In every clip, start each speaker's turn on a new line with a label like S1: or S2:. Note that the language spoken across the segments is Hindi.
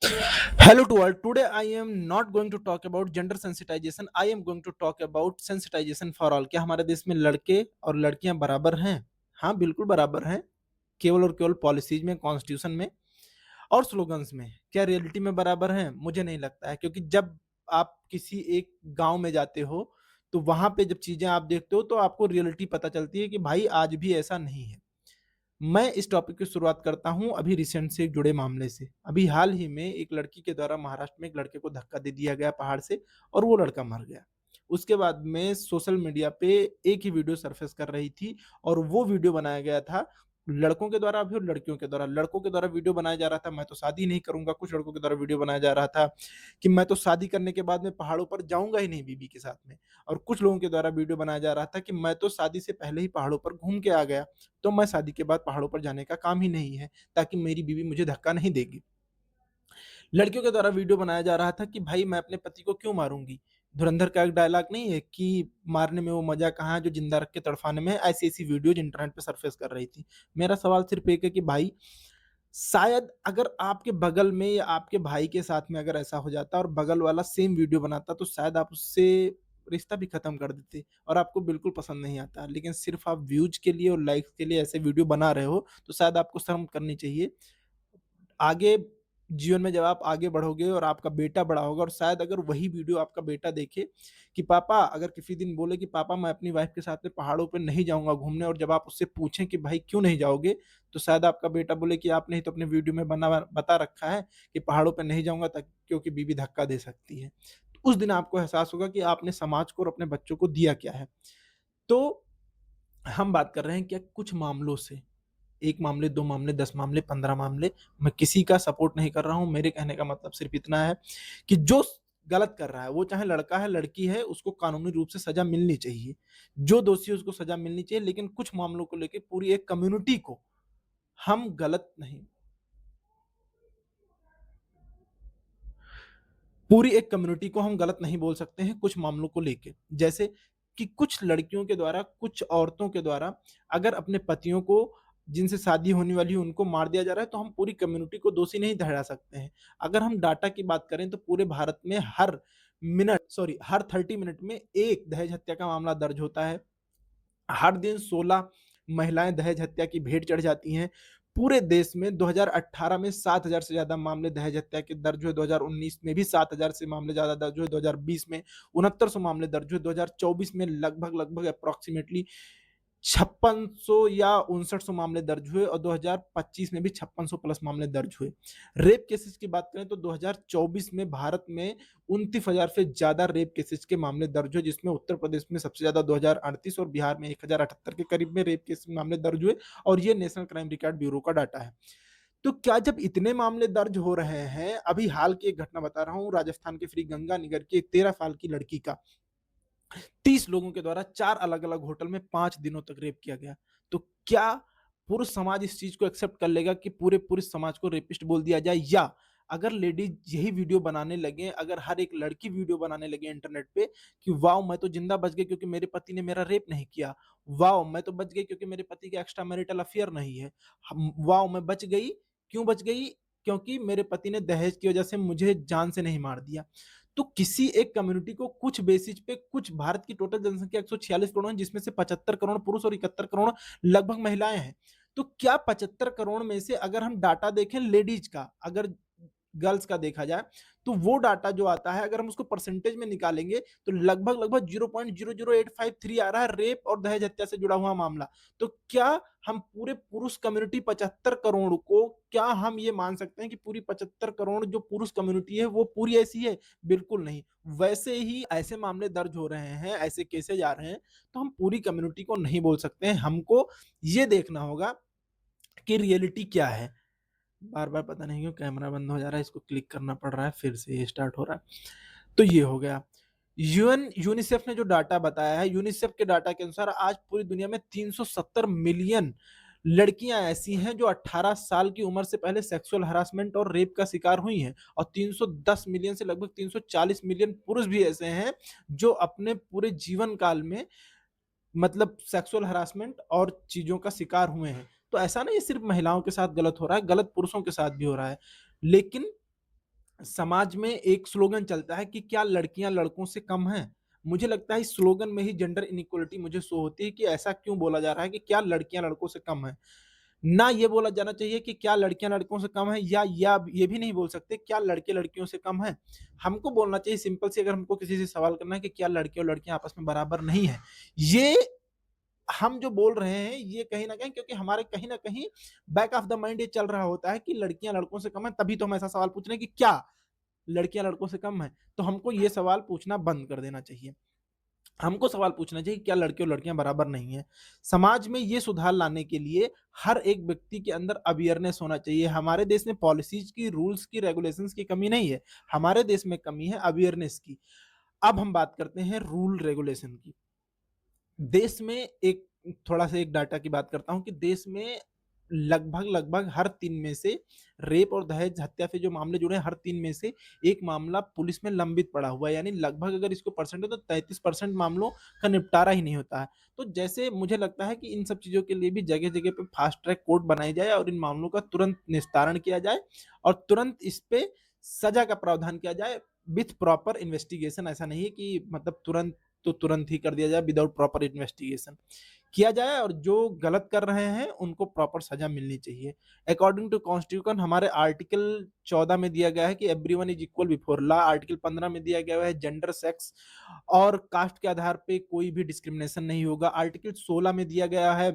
S1: Hello to all. Today I am not going to talk about gender sensitization. I am going to talk about sensitization for all. क्या हमारे देश में लड़के और लड़कियां बराबर हैं? हाँ, बिल्कुल बराबर हैं। केवल और केवल पॉलिसीज में, कॉन्स्टिट्यूशन में और स्लोगन्स में। क्या रियलिटी में बराबर हैं? मुझे नहीं लगता है, क्योंकि जब आप किसी एक गांव में जाते हो, तो वहां पे जब चीजें आप देखते हो, तो आपको रियलिटी पता चलती है कि भाई आज भी ऐसा नहीं है। मैं इस टॉपिक की शुरुआत करता हूं अभी रिसेंट से एक जुड़े मामले से। अभी हाल ही में एक लड़की के द्वारा महाराष्ट्र में एक लड़के को धक्का दे दिया गया पहाड़ से, और वो लड़का मर गया। उसके बाद में सोशल मीडिया पे एक ही वीडियो सरफेस कर रही थी, और वो वीडियो बनाया गया था लड़कों के द्वारा भी और लड़कियों के द्वारा। लड़कों के द्वारा वीडियो बनाया जा रहा था, मैं तो शादी नहीं करूंगा। कुछ लड़कों के द्वारा वीडियो बनाया जा रहा था कि मैं तो शादी करने के बाद में पहाड़ों पर जाऊंगा ही नहीं बीबी के साथ में। और कुछ लोगों के द्वारा वीडियो बनाया जा रहा था कि मैं तो शादी से पहले ही पहाड़ों पर घूम के आ गया, तो मैं शादी के बाद पहाड़ों पर जाने का काम ही नहीं है, ताकि मेरी बीवी मुझे धक्का नहीं देगी। लड़कियों के द्वारा वीडियो बनाया जा रहा था कि भाई मैं अपने पति को क्यों मारूंगी। धुरंधर का एक डायलॉग नहीं है कि मारने में वो मजा कहाँ है जो जिंदा रख के तड़फाने में है। ऐसी ऐसी वीडियोज इंटरनेट पे सरफेस कर रही थी। मेरा सवाल सिर्फ एक है कि भाई, शायद अगर आपके बगल में या आपके भाई के साथ में अगर ऐसा हो जाता और बगल वाला सेम वीडियो बनाता, तो शायद आप उससे रिश्ता भी खत्म कर देते, और आपको बिल्कुल पसंद नहीं आता। लेकिन सिर्फ आप व्यूज के लिए और लाइक्स के लिए ऐसे वीडियो बना रहे हो, तो शायद आपको शर्म करनी चाहिए। आगे जीवन में जब आप आगे बढ़ोगे और आपका बेटा बड़ा होगा, और शायद अगर वही वीडियो आपका बेटा देखे कि पापा, अगर किसी दिन बोले कि पापा मैं अपनी वाइफ के साथ में पहाड़ों पे नहीं जाऊंगा घूमने, और जब आप उससे पूछें कि भाई क्यों नहीं जाओगे, तो शायद आपका बेटा बोले कि आपने ही तो अपने वीडियो में बना बता रखा है कि पहाड़ों पे नहीं जाऊंगा तक क्योंकि बीवी धक्का दे सकती है। तो उस दिन आपको एहसास होगा कि आपने समाज को और अपने बच्चों को दिया क्या है। तो हम बात कर रहे हैं क्या कुछ मामलों से, 1 मामले, 2 मामले, 10 मामले, 15 मामले। मैं किसी का सपोर्ट नहीं कर रहा हूँ। मेरे कहने का मतलब सिर्फ इतना है कि जो गलत कर रहा है, वो चाहे लड़का है, लड़की है, उसको कानूनी रूप से सज़ा मिलनी चाहिए। जो दोषी है, उसको सज़ा मिलनी चाहिए। लेकिन कुछ मामलों को लेके पूरी एक कम्युनिटी को हम गलत नहीं, पूरी एक कम्युनिटी को हम गलत नहीं बोल सकते हैं कुछ मामलों को लेके। जैसे कि कुछ लड़कियों के द्वारा, कुछ औरतों के द्वारा अगर अपने पतियों को, जिनसे शादी होने वाली है, उनको मार दिया जा रहा है, तो हम पूरी कम्युनिटी को दोषी नहीं ठहरा सकते हैं। अगर हम डाटा की बात करें, तो पूरे भारत में हर 30 मिनट में एक दहेज हत्या का मामला दर्ज होता है। हर दिन 16 महिलाएं दहेज हत्या की भेंट चढ़ जाती हैं। पूरे देश में 2018 में 7,000 से ज्यादा मामले दहेज हत्या के दर्ज हुए। 2019 में भी 7,000 से मामले ज्यादा दर्ज हुए। 2020 में 6900 मामले दर्ज हुए। 2024 में लगभग लगभग अप्रोक्सीमेटली 5600 या 5900 मामले दर्ज हुए, और 2025 में भी 5600 प्लस मामले दर्ज हुए। रेप केसेस की बात करें, तो 2024 में भारत में 29,000 से ज्यादा रेप केसेस के मामले दर्ज हुए, जिसमें उत्तर प्रदेश में सबसे ज्यादा 2038 और बिहार में 1078 के करीब में रेप केस मामले दर्ज हुए। और ये नेशनल क्राइम रिकॉर्ड ब्यूरो का डाटा है। तो क्या जब इतने मामले दर्ज हो रहे हैं, अभी हाल की एक घटना बता रहा हूँ, राजस्थान के श्री गंगानगर की एक 13 साल की लड़की का 30 लोगों के द्वारा 4 अलग-अलग होटल में 5 दिनों तक रेप किया गया। तो क्या पुरुष समाज इस चीज़ को एक्सेप्ट कर लेगा कि पूरे पुरुष समाज को रेपिस्ट बोल दिया जाए? या अगर लेडीज़ यही वीडियो बनाने लगें, अगर हर एक लड़की वीडियो बनाने लगे इंटरनेट पे कि वाओ! मैं तो ज़िंदा बच गई क्योंकि मेरे पति ने मेरा रेप नहीं किया। वाओ! मैं तो बच गई क्योंकि मेरे पति का एक्स्ट्रा मैरिटल अफेयर नहीं है। वाओ! मैं बच गई, क्यों बच गई? क्योंकि मेरे पति ने दहेज की वजह से मुझे जान से नहीं मार दिया। तो किसी एक कम्युनिटी को कुछ बेसिस पे, कुछ भारत की टोटल जनसंख्या 146 करोड़ है, जिसमें से 75 करोड़ पुरुष और 71 करोड़ लगभग महिलाएं हैं। तो क्या 75 करोड़ में से अगर हम डाटा देखें लेडीज का, अगर गर्ल्स का देखा जाए, तो वो डाटा जो आता है, अगर हम उसको परसेंटेज में निकालेंगे, तो लगभग लगभग 0.00853 आ रहा है रेप और दहेज हत्या से जुड़ा हुआ मामला। तो क्या हम पूरे पुरुष कम्युनिटी 75 करोड़ को, क्या हम ये मान सकते हैं कि पूरी 75 करोड़ जो पुरुष कम्युनिटी है वो पूरी ऐसी है? बिल्कुल नहीं। वैसे ही ऐसे मामले दर्ज हो रहे हैं, ऐसे केसेज आ रहे हैं, तो हम पूरी कम्युनिटी को नहीं बोल सकते हैं। हमको ये देखना होगा कि रियलिटी क्या है। बार-बार पता नहीं क्यों कैमरा बंद हो जा रहा है, इसको क्लिक करना पड़ रहा है, फिर से ये स्टार्ट हो रहा है। तो ये हो गया। यूनिसेफ ने जो डाटा बताया है, यूनिसेफ के डाटा के अनुसार आज पूरी दुनिया में 370 मिलियन लड़कियां ऐसी हैं जो 18 साल की उम्र से पहले सेक्सुअल हरासमेंट और रेप का शिकार हुई हैं, और 310 मिलियन से लगभग 340 मिलियन पुरुष भी ऐसे हैं जो अपने पूरे जीवन काल में, मतलब सेक्सुअल हरासमेंट और चीजों का शिकार हुए हैं। तो ऐसा नहीं सिर्फ महिलाओं के साथ गलत हो रहा है, गलत पुरुषों के साथ भी हो रहा है। लेकिन समाज में एक स्लोगन चलता है कि क्या लड़कियां लड़कों से कम हैं? मुझे लगता है इस स्लोगन में ही जेंडर इनइक्वालिटी मुझे शो होती है कि ऐसा क्यों बोला जा रहा है कि क्या लड़कियां लड़कों से कम हैं? ना ये बोला जाना चाहिए कि क्या लड़कियां लड़कों से कम हैं, या ये भी नहीं बोल सकते क्या लड़के लड़कियों से कम हैं। हमको बोलना चाहिए सिंपल सी, अगर हमको किसी से सवाल करना है कि क्या लड़के और लड़कियां आपस में बराबर नहीं है, ये हम जो बोल रहे हैं ये कहीं न कहीं, क्योंकि हमारे कहीं न कहीं बैक ऑफ द माइंड ये चल रहा होता है कि लड़कियाँ लड़कों से कम हैं, तभी तो हम ऐसा सवाल पूछ रहे हैं कि क्या लड़कियाँ लड़कों से कम हैं? तो हमको ये सवाल पूछना बंद कर देना चाहिए। हमको सवाल पूछना चाहिए क्या लड़के और लड़कियाँ बराबर नहीं हैं? समाज में ये सुधार लाने के लिए हर एक व्यक्ति के अंदर अवेयरनेस होना चाहिए। हमारे देश में पॉलिसीज़ की, रूल्स की, रेगुलेशंस की कमी नहीं है। हमारे देश में कमी है अवेयरनेस की। अब हम बात करते हैं रूल रेगुलेशन की। देश में एक थोड़ा-सा एक डाटा की बात करता हूँ कि देश में लगभग हर 3 में से रेप और दहेज हत्या से जो मामले जुड़े हैं, हर 3 में से 1 मामला पुलिस में लंबित पड़ा हुआ है। यानी लगभग अगर इसको परसेंट है तो 33% मामलों का निपटारा ही नहीं होता है। तो जैसे मुझे लगता है कि इन सब चीज़ों के लिए भी जगह-जगह पे फास्ट ट्रैक कोर्ट बनाई जाए और इन मामलों का तुरंत निस्तारण किया जाए और तुरंत इस पे सज़ा का प्रावधान किया जाए विथ प्रॉपर इन्वेस्टिगेशन। ऐसा नहीं है कि मतलब तुरंत तो तुरंत ही कर दिया जाए विदाउट प्रॉपर इन्वेस्टिगेशन किया जाए, और जो गलत कर रहे हैं उनको प्रॉपर सजा मिलनी चाहिए। अकॉर्डिंग टू कॉन्स्टिट्यूशन हमारे आर्टिकल 14 में दिया गया है कि everyone is equal before law. Article 15 में दिया गया है जेंडर, सेक्स और कास्ट के आधार पे कोई भी डिस्क्रिमिनेशन नहीं होगा। आर्टिकल 16 में दिया गया है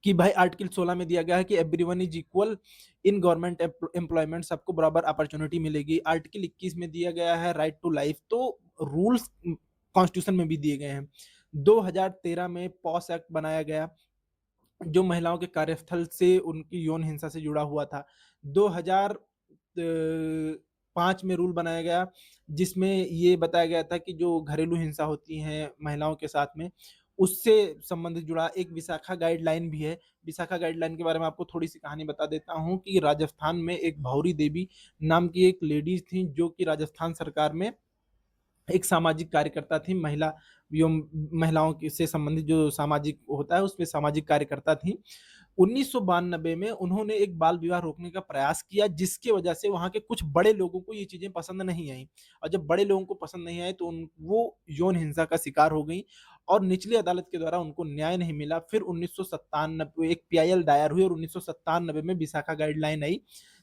S1: कि भाई, आर्टिकल 16 में दिया गया है कि everyone is equal in government employment, सबको बराबर अपॉर्चुनिटी मिलेगी। आर्टिकल 21 में दिया गया है राइट टू लाइफ। तो रूल्स कॉन्स्टिट्यूशन में भी दिए गए हैं। 2013 में पॉस एक्ट बनाया गया जो महिलाओं के कार्यस्थल से उनकी यौन हिंसा से जुड़ा हुआ था। 2005 में रूल बनाया गया जिसमें ये बताया गया था कि जो घरेलू हिंसा होती है महिलाओं के साथ में, उससे संबंधित जुड़ा एक विशाखा गाइडलाइन भी है। विशाखा गाइडलाइन के बारे में आपको थोड़ी-सी कहानी बता देता हूँ कि राजस्थान में एक भौरी देवी नाम की एक लेडीज़ थीं जो कि राजस्थान सरकार में एक सामाजिक कार्यकर्ता थी। महिलाओं की से संबंधित जो सामाजिक होता है उसमें सामाजिक कार्यकर्ता थी। 1992 में उन्होंने एक बाल विवाह रोकने का प्रयास किया जिसकी वजह से वहाँ के कुछ बड़े लोगों को ये चीज़ें पसंद नहीं आईं, और जब बड़े लोगों को पसंद नहीं आए तो वो यौन हिंसा का शिकार हो गईं और निचली अदालत के द्वारा उनको न्याय नहीं मिला। फिर 1997 एक पीआईएल दायर हुई और 1997 में विशाखा गाइडलाइन आई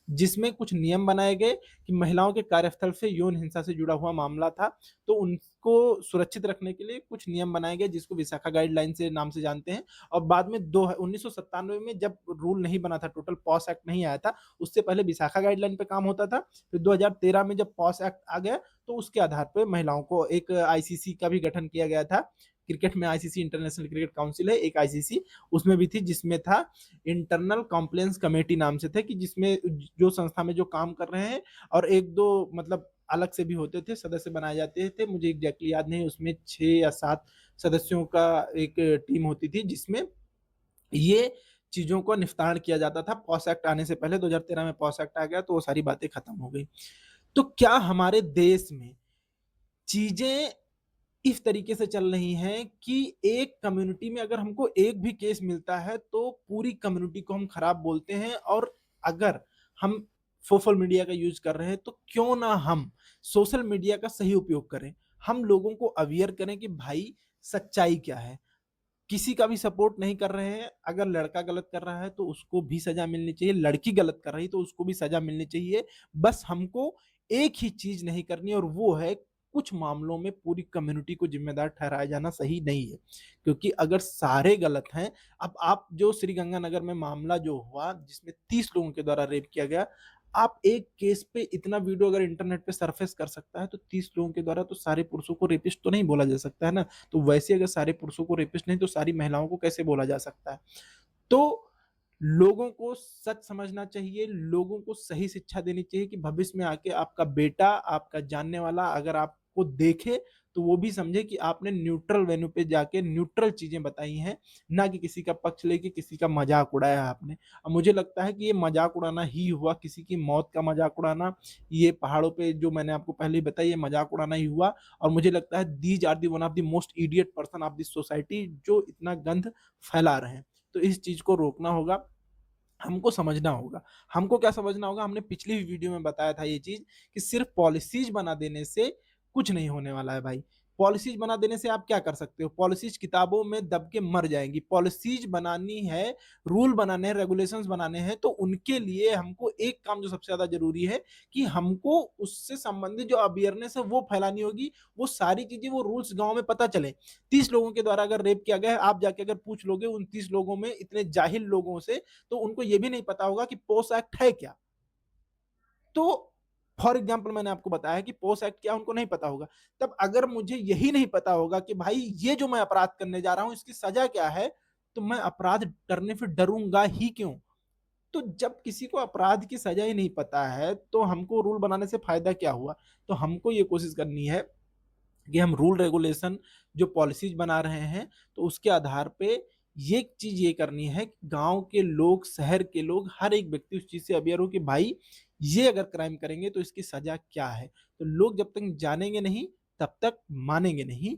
S1: जिसमें कुछ नियम बनाए गए कि महिलाओं के कार्यस्थल से यौन हिंसा से जुड़ा हुआ मामला था, तो उनको सुरक्षित रखने के लिए कुछ नियम बनाए गए जिसको विशाखा गाइडलाइन से नाम से जानते हैं। और बाद में 1997 में जब रूल नहीं बना था, टोटल पॉस एक्ट नहीं आया था, उससे पहले विशाखा गाइडलाइन पे काम होता था। फिर 2013 में जब पॉस एक्ट आ गया तो उसके आधार पे महिलाओं को एक आईसीसी का भी गठन किया गया था। क्रिकेट में आईसीसी इंटरनेशनल क्रिकेट काउंसिल है एक आईसीसी, उसमें भी थी जिसमें था इंटरनल कंप्लेंट्स कमेटी नाम से थे कि जिसमें जो संस्था में जो काम कर रहे हैं और 1-2 मतलब अलग से भी होते थे, सदस्य बनाए जाते थे। मुझे एग्ज़ैक्टली याद नहीं, उसमें 6 या 7 सदस्यों का एक टीम होती थी जिसमें ये चीज़ों का निस्तारण किया जाता था। पॉस एक्ट आने से पहले 2013 में पॉस एक्ट आ गया तो वो सारी बातें खत्म हो गई। तो क्या हमारे देश में चीज़ें इस तरीके से चल रही हैं कि एक कम्युनिटी में अगर हमको एक भी केस मिलता है तो पूरी कम्युनिटी को हम खराब बोलते हैं, और अगर हम सोशल मीडिया का यूज़ कर रहे हैं तो क्यों ना हम सोशल मीडिया का सही उपयोग करें। हम लोगों को अवेयर करें कि भाई सच्चाई क्या है। किसी का भी सपोर्ट नहीं कर रहे हैं। अगर लड़का गलत कर रहा है तो उसको भी सज़ा मिलनी चाहिए, लड़की गलत कर रही है तो उसको भी सज़ा मिलनी चाहिए। बस हमको एक ही चीज़ नहीं करनी, और वो है कुछ मामलों में पूरी कम्युनिटी को ज़िम्मेदार ठहराया जाना सही नहीं है। क्योंकि अगर सारे गलत हैं, अब आप जो श्रीगंगानगर में मामला जो हुआ जिसमें 30 लोगों के द्वारा रेप किया गया, आप एक केस पे इतना वीडियो अगर इंटरनेट पे सरफेस कर सकता है तो 30 लोगों के द्वारा तो सारे पुरुषों को रेपिस्ट तो नहीं बोला जा सकता है ना। तो वैसे अगर सारे पुरुषों को रेपिस्ट नहीं तो सारी महिलाओं को कैसे बोला जा सकता है? तो लोगों को सच समझना चाहिए, लोगों को सही शिक्षा देनी चाहिए कि भविष्य में आके आपका बेटा, आपका जानने वाला अगर आपको देखे, तो वो भी समझे कि आपने न्यूट्रल वेन्यू पे जाके न्यूट्रल चीज़ें बताई हैं, ना कि किसी का पक्ष लेके किसी का मज़ाक उड़ाया आपने। अब मुझे लगता है कि ये मज़ाक उड़ाना ही हुआ, किसी की मौत का मज़ाक उड़ाना, ये पहाड़ों पे जो मैंने आपको पहले ही बताई, ये मज़ाक उड़ाना ही हुआ। और मुझे लगता है these are the one of the most idiot person of this society जो इतना गंद फैला रहे हैं। तो इस चीज़ को रोकना होगा। हमको समझना होगा। हमको क्या समझना होगा, हमने पिछली वीडियो में बताया था ये चीज़ कि सिर्फ़ पॉलिसीज़ बना देने से कुछ नहीं होने वाला है भाई। पॉलिसीज़ बना देने से आप क्या कर सकते हो? पॉलिसीज़ किताबों में दब के मर जाएँगी। पॉलिसीज़ बनानी है, रूल बनाने हैं, रेगुलेशंस बनाने हैं, तो उनके लिए हमको एक काम जो सबसे ज़्यादा ज़रूरी है कि हमको उससे संबंधित जो अवेयरनेस है वो फैलानी होगी। वो सारी चीज़ें, वो रूल्स गाँव में पता चले। 30 लोगों के द्वारा अगर रेप किया गया है, आप जाके अगर पूछ लोगे उन 30 लोगों में, इतने जाहिल लोगों से, तो उनको ये भी नहीं पता होगा कि पोस एक्ट है क्या? तो फॉर एग्ज़ाम्पल मैंने आपको बताया कि पोस एक्ट क्या है, उनको नहीं पता होगा। तब अगर मुझे यही नहीं पता होगा कि भाई ये जो मैं अपराध करने जा रहा हूँ इसकी सज़ा क्या है, तो मैं अपराध करने से डरूँगा ही क्यों? तो जब किसी को अपराध की सज़ा ही नहीं पता है, तो हमको रूल बनाने से फ़ायदा क्या हुआ? तो हमको ये कोशिश करनी है कि हम रूल रेगुलेशन जो पॉलिसीज़ बना रहे हैं, तो उसके आधार पे ये चीज़ ये करनी है कि गाँव के लोग, शहर के लोग, हर एक व्यक्ति उस चीज़ से अवेयर हो कि भाई ये अगर क्राइम करेंगे तो इसकी सज़ा क्या है? तो लोग जब तक जानेंगे नहीं, तब तक मानेंगे नहीं।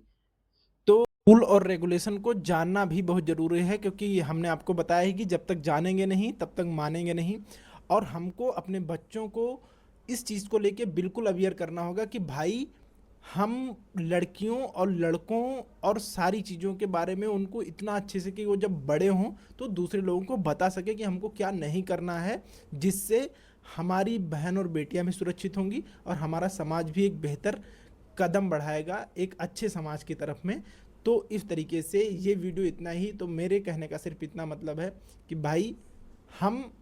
S1: तो रूल और रेगुलेशन को जानना भी बहुत ज़रूरी है, क्योंकि हमने आपको बताया है कि जब तक जानेंगे नहीं, तब तक मानेंगे नहीं। और हमको अपने बच्चों को इस चीज़ को लेके बिल्कुल अवेयर करना होगा कि भाई हम लड़कियों और लड़कों और सारी चीज़ों के बारे में उनको इतना अच्छे से कि वो जब बड़े हों तो दूसरे लोगों को बता सके कि हमको क्या नहीं करना है, जिससे हमारी बहन और बेटियां भी सुरक्षित होंगी और हमारा समाज भी एक बेहतर कदम बढ़ाएगा एक अच्छे समाज की तरफ में। तो इस तरीके से ये वीडियो इतना ही। तो मेरे कहने का सिर्फ इतना मतलब है कि भाई हम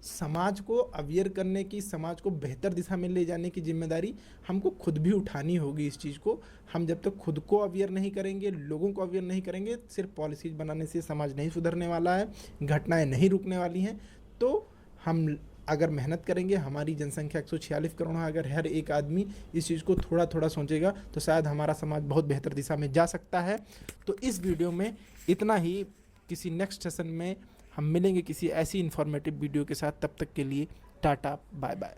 S1: समाज को अवेयर करने की, समाज को बेहतर दिशा में ले जाने की ज़िम्मेदारी हमको खुद भी उठानी होगी इस चीज़ को। हम जब तक खुद को अवेयर नहीं करेंगे, लोगों को अवेयर नहीं करेंगे, सिर्फ पॉलिसीज़ बनाने से समाज नहीं सुधरने वाला है, घटनाएँ नहीं रुकने वाली हैं। तो हम अगर मेहनत करेंगे, हमारी जनसंख्या 146 करोड़ है, अगर हर एक आदमी इस चीज़ को थोड़ा-थोड़ा सोचेगा, तो शायद हमारा समाज बहुत बेहतर दिशा में जा सकता है। तो इस वीडियो में इतना ही। किसी नेक्स्ट सेशन में हम मिलेंगे किसी ऐसी इन्फॉर्मेटिव वीडियो के साथ। तब तक के लिए टाटा, बाय बाय।